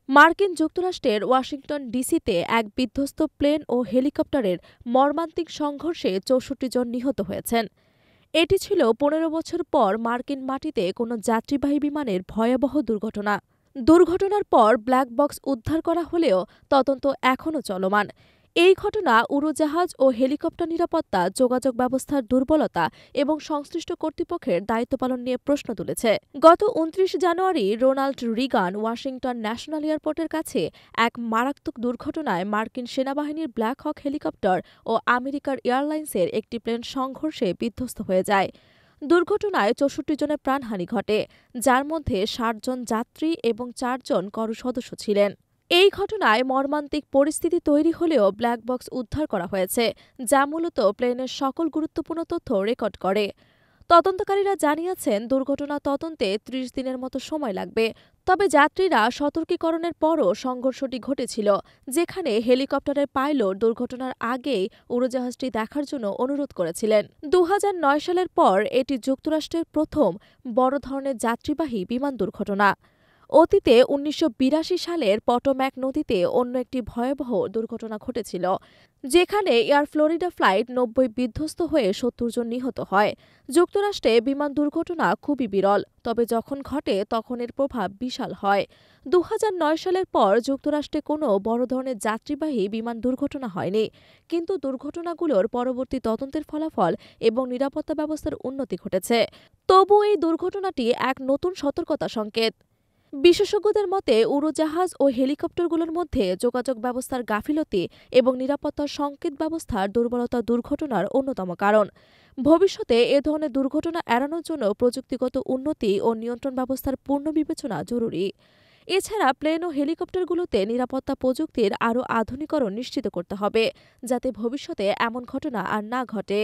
মার্কিন যুক্তরাষ্ট্রের ওয়াশিংটন ডিসিতে এক বিধ্বস্ত প্লেন ও হেলিকপ্টারের মর্মান্তিক সংঘর্ষে ৬৪ জন নিহত হয়েছেন। এটি ছিল ১৫ বছর পর মার্কিন মাটিতে কোনো যাত্রীবাহী বিমানের ভয়াবহ দুর্ঘটনা। দুর্ঘটনার পর ব্ল্যাক বক্স উদ্ধার করা হলেও তদন্ত এখনও চলমান। এই ঘটনা উড়োজাহাজ ও হেলিকপ্টার নিরাপত্তা, যোগাযোগ ব্যবস্থার দুর্বলতা এবং সংশ্লিষ্ট কর্তৃপক্ষের দায়িত্ব পালন নিয়ে প্রশ্ন তুলেছে। গত ২৯ জানুয়ারি রোনাল্ড রিগান ওয়াশিংটন ন্যাশনাল এয়ারপোর্টের কাছে এক মারাত্মক দুর্ঘটনায় মার্কিন সেনাবাহিনীর ব্ল্যাক হক হেলিকপ্টার ও আমেরিকার এয়ারলাইন্সের একটি প্লেন সংঘর্ষে বিধ্বস্ত হয়ে যায়। দুর্ঘটনায় ৬৪ জনের প্রাণহানি ঘটে, যার মধ্যে ৬০ জন যাত্রী এবং ৪ জন ক্রু সদস্য ছিলেন। এই ঘটনায় মর্মান্তিক পরিস্থিতি তৈরি হলেও ব্ল্যাক বক্স উদ্ধার করা হয়েছে, যা মূলত প্লেনের সকল গুরুত্বপূর্ণ তথ্য রেকর্ড করে। তদন্তকারীরা জানিয়েছেন দুর্ঘটনা তদন্তে ৩০ দিনের মতো সময় লাগবে। তবে যাত্রীরা সতর্কীকরণের পরও সংঘর্ষটি ঘটেছিল, যেখানে হেলিকপ্টারের পাইলট দুর্ঘটনার আগেই উড়োজাহাজটি দেখার জন্য অনুরোধ করেছিলেন। ২০০৯ সালের পর এটি যুক্তরাষ্ট্রের প্রথম বড় ধরনের যাত্রীবাহী বিমান দুর্ঘটনা। অতীতে ১৯৮২ সালের পটোম্যাক নদীতে অন্য একটি ভয়াবহ দুর্ঘটনা ঘটেছিল, যেখানে এয়ার ফ্লোরিডা ফ্লাইট ৯০ বিধ্বস্ত হয়ে ৭০ জন নিহত হয়। যুক্তরাষ্ট্রে বিমান দুর্ঘটনা খুবই বিরল, তবে যখন ঘটে তখন এর প্রভাব বিশাল হয়। ২০০৯ সালের পর যুক্তরাষ্ট্রে কোনো বড় ধরনের যাত্রীবাহী বিমান দুর্ঘটনা হয়নি, কিন্তু দুর্ঘটনাগুলোর পরবর্তী তদন্তের ফলাফল এবং নিরাপত্তা ব্যবস্থার উন্নতি ঘটেছে। তবু এই দুর্ঘটনাটি এক নতুন সতর্কতা সংকেত। বিশেষজ্ঞদের মতে উড়োজাহাজ ও হেলিকপ্টারগুলোর মধ্যে যোগাযোগ ব্যবস্থার গাফিলতি এবং নিরাপত্তা সংকেত ব্যবস্থার দুর্বলতা দুর্ঘটনার অন্যতম কারণ। ভবিষ্যতে এ ধরনের দুর্ঘটনা এড়ানোর জন্য প্রযুক্তিগত উন্নতি ও নিয়ন্ত্রণ ব্যবস্থার পূর্ণ বিবেচনা জরুরি। এছাড়া প্লেন ও হেলিকপ্টারগুলোতে নিরাপত্তা প্রযুক্তির আরও আধুনিকরণ নিশ্চিত করতে হবে, যাতে ভবিষ্যতে এমন ঘটনা আর না ঘটে।